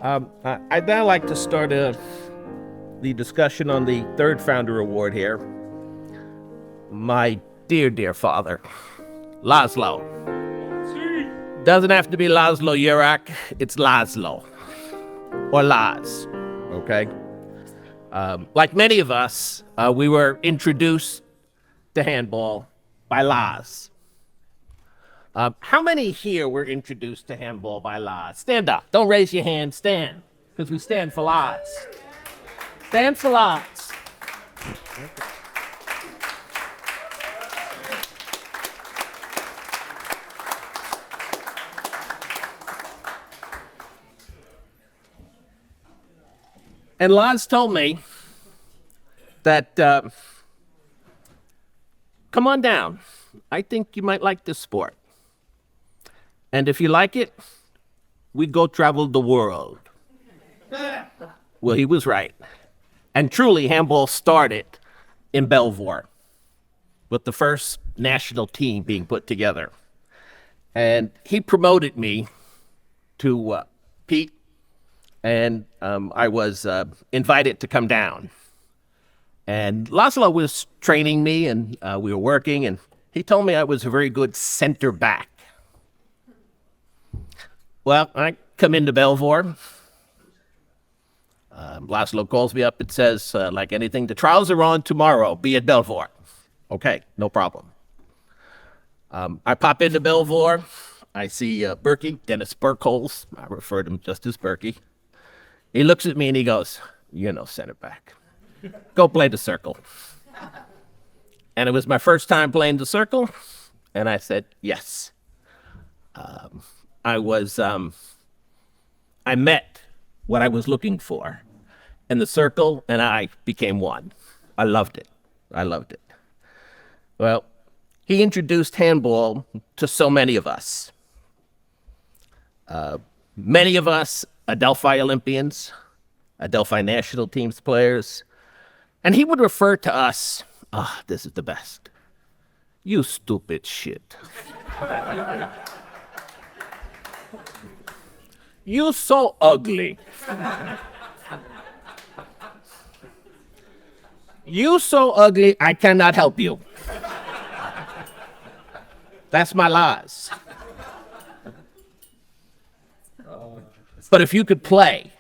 I'd now like to start the discussion on the third founder award here. My dear, dear father, Laszlo. Doesn't have to be Laszlo Jurak, it's Laszlo. Or Laz, okay? Like many of us, we were introduced to handball by Laz. How many here were introduced to handball by Laz? Stand up. Don't raise your hand. Stand. Because we stand for Laz. Stand for Laz. And Laz told me that, come on down. I think you might like this sport. And if you like it, we go travel the world. Well, he was right. And truly, handball started in Belvoir with the first national team being put together. And he promoted me to Pete, and I was invited to come down. And Laszlo was training me, and we were working, and he told me I was a very good center back. Well, I come into Belvoir. Laszlo calls me up and says, like anything, the trials are on tomorrow. Be at Belvoir. Okay, no problem. I pop into Belvoir. I see Berkey, Dennis Burkholz. I refer to him just as Berkey. He looks at me and he goes, "You're no center back. Go play the circle." And it was my first time playing the circle. And I said, yes. I met what I was looking for. And the circle and I became one. I loved it. Well, he introduced handball to so many of us. Many of us, Adelphi Olympians, Adelphi national teams players. And he would refer to us, this is the best. You stupid shit. You so ugly. You so ugly, I cannot help you. That's my lies. But if you could play,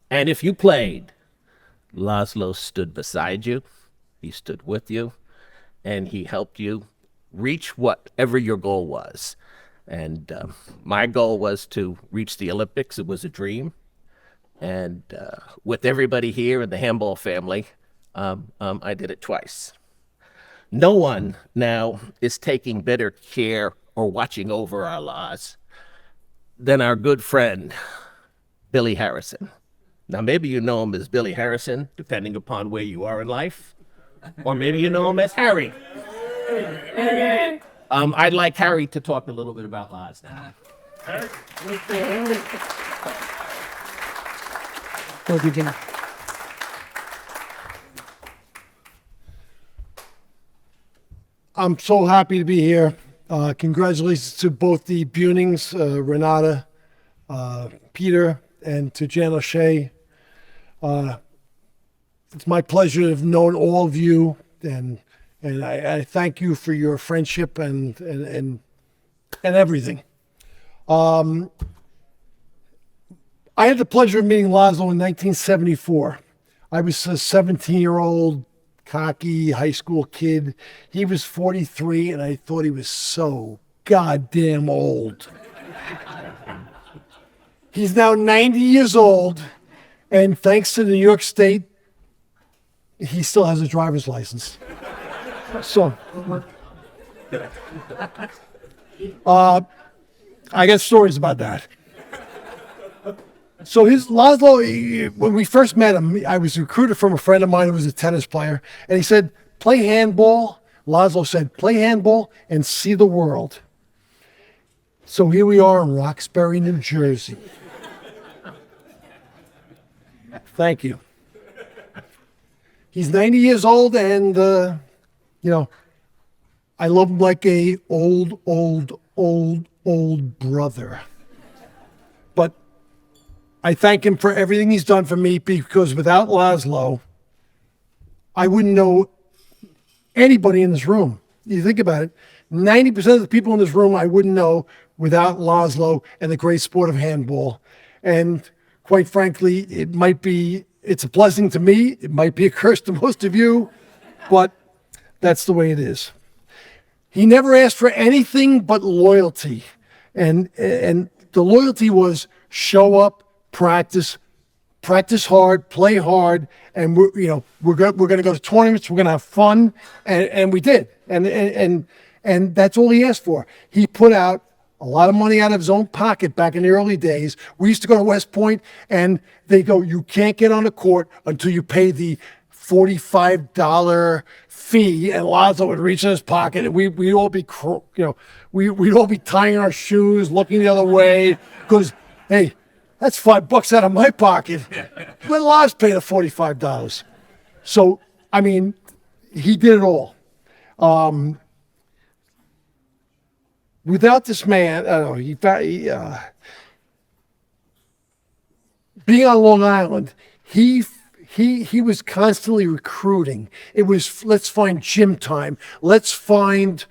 and if you played, Laszlo stood beside you, he stood with you, and he helped you reach whatever your goal was. And my goal was to reach the Olympics. It was a dream. And with everybody here in the handball family, I did it twice. No one now is taking better care or watching over our laws than our good friend, Billy Harrison. Now, maybe you know him as Billy Harrison, depending upon where you are in life. Or maybe you know him as Harry. I'd like Harry to talk a little bit about laws now. I'm so happy to be here. Congratulations to both the Bunings, Renata, Peter, and to Jan O'Shea. It's my pleasure to have known all of you, and I thank you for your friendship and everything. I had the pleasure of meeting Laszlo in 1974. I was a 17-year-old cocky high school kid. He was 43, and I thought he was so goddamn old. He's now 90 years old, and thanks to the New York State, he still has a driver's license. So, I got stories about that. So Laszlo, when we first met him, I was recruited from a friend of mine who was a tennis player, and he said, "Play handball." Laszlo said, "Play handball and see the world." So here we are in Roxbury, New Jersey. Thank you. He's 90 years old, and I love him like a old brother. But I thank him for everything he's done for me, because without Laszlo, I wouldn't know anybody in this room. You think about it, 90% of the people in this room I wouldn't know without Laszlo and the great sport of handball. And quite frankly, it's a blessing to me. It might be a curse to most of you, but that's the way it is. He never asked for anything but loyalty. And the loyalty was show up, practice hard, play hard, and we're going to go to tournaments. We're going to have fun, and we did. And that's all he asked for. He put out a lot of money out of his own pocket back in the early days. We used to go to West Point, and they go, you can't get on the court until you pay the $45 fee. And Laszlo would reach in his pocket, and we'd all be, we'd all be tying our shoes, looking the other way, because, hey, that's $5 out of my pocket. Let Laz pay the $45. So, I mean, he did it all. Without this man, being on Long Island, he was constantly recruiting. It was, let's find gym time. Let's find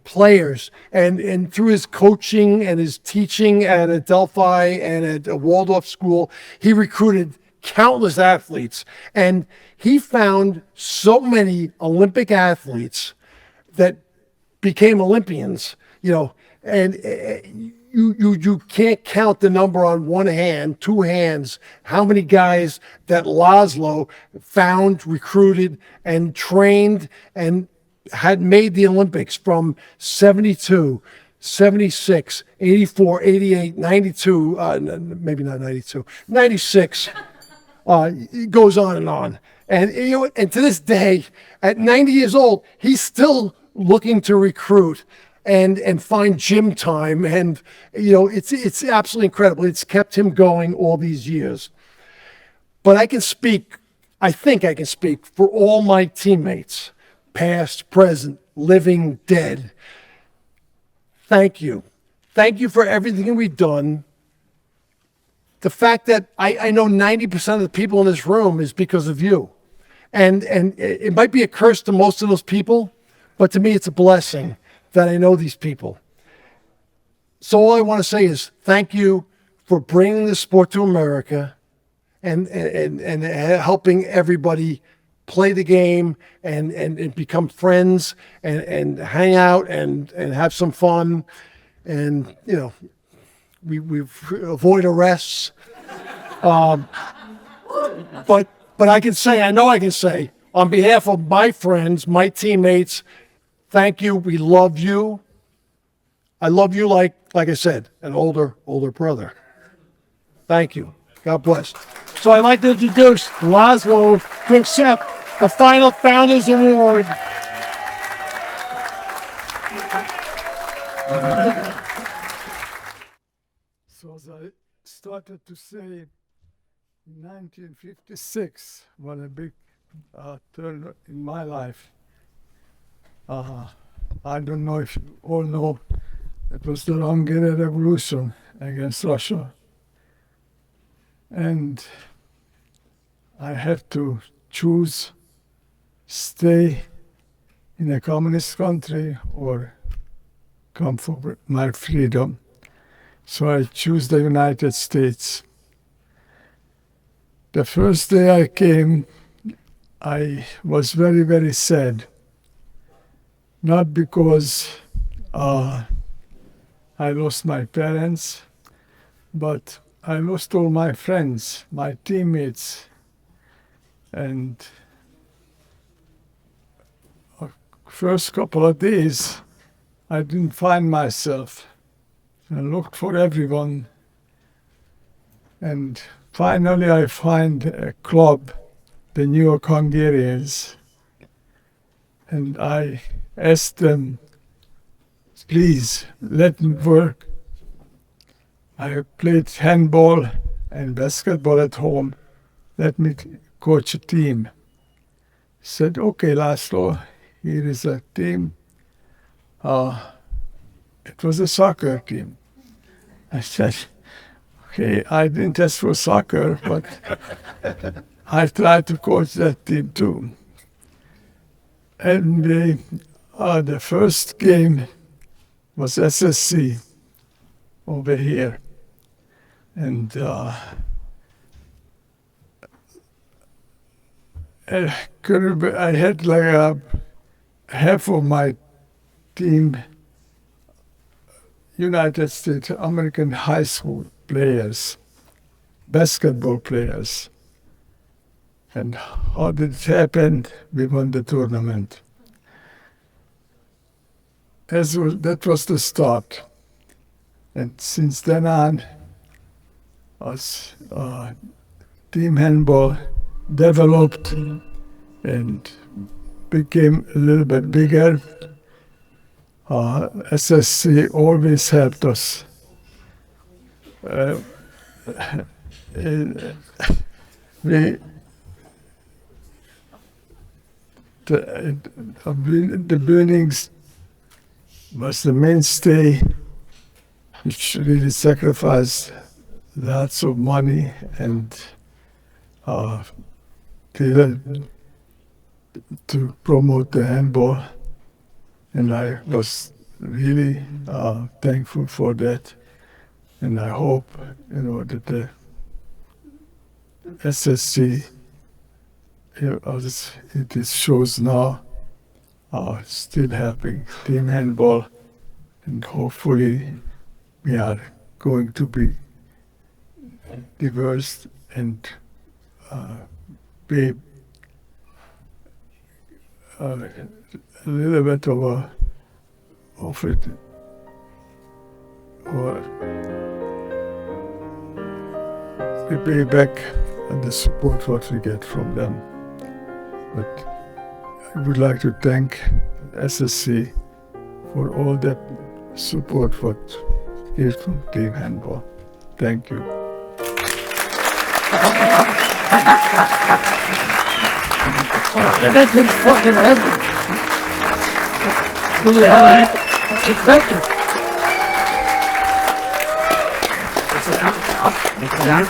players. And through his coaching and his teaching at Adelphi and at a Waldorf school, he recruited countless athletes. And he found so many Olympic athletes that became Olympians, and you can't count the number on one hand, two hands, how many guys that Laszlo found, recruited, and trained and had made the Olympics from 72, 76, 84, 88, 92, maybe not 92, 96. It goes on and on. And, and to this day, at 90 years old, he's still looking to recruit and find gym time. And, it's absolutely incredible. It's kept him going all these years. But I think I can speak for all my teammates, past, present, living, dead. Thank you. Thank you for everything we've done. The fact that I know 90% of the people in this room is because of you. And it might be a curse to most of those people, but to me it's a blessing that I know these people. So all I want to say is thank you for bringing the sport to America and helping everybody play the game and become friends and hang out and have some fun. And, we avoid arrests. But I know I can say, on behalf of my friends, my teammates, thank you. We love you. I love you like I said, an older brother. Thank you. God bless. So I'd like to introduce Laszlo to accept the final Founders Award. So as I started to say, in 1956 was a big turn in my life. I don't know if you all know, it was the Hungarian Revolution against Russia. And I had to choose stay in a communist country or come for my freedom. So I chose the United States. The first day I came, I was very, very sad. Not because I lost my parents, but I lost all my friends, my teammates. And first couple of days, I didn't find myself. I looked for everyone. And finally, I find a club, the New York Hungarians. And I asked them, please, let me work. I played handball and basketball at home. Let me coach a team. Said, okay, Laszlo, here is a team. It was a soccer team. I said, Okay, I didn't test for soccer, but I tried to coach that team too. And the first game was SSC over here. And I had like half of my team United States American high school players, basketball players. And how did it happen? We won the tournament. That was the start. And since then on, us team handball developed and became a little bit bigger. SSC always helped us. The Burnings was the mainstay, which really sacrificed lots of money and to promote the handball. And I was really thankful for that. And I hope, that the SSC, it shows now, still having team handball, and hopefully we are going to be diverse and be a little bit of it, or we pay back the support what we get from them. But I would like to thank SSC for all that support what is from Team Handball. Thank you. That's fucking heavy. Sit down.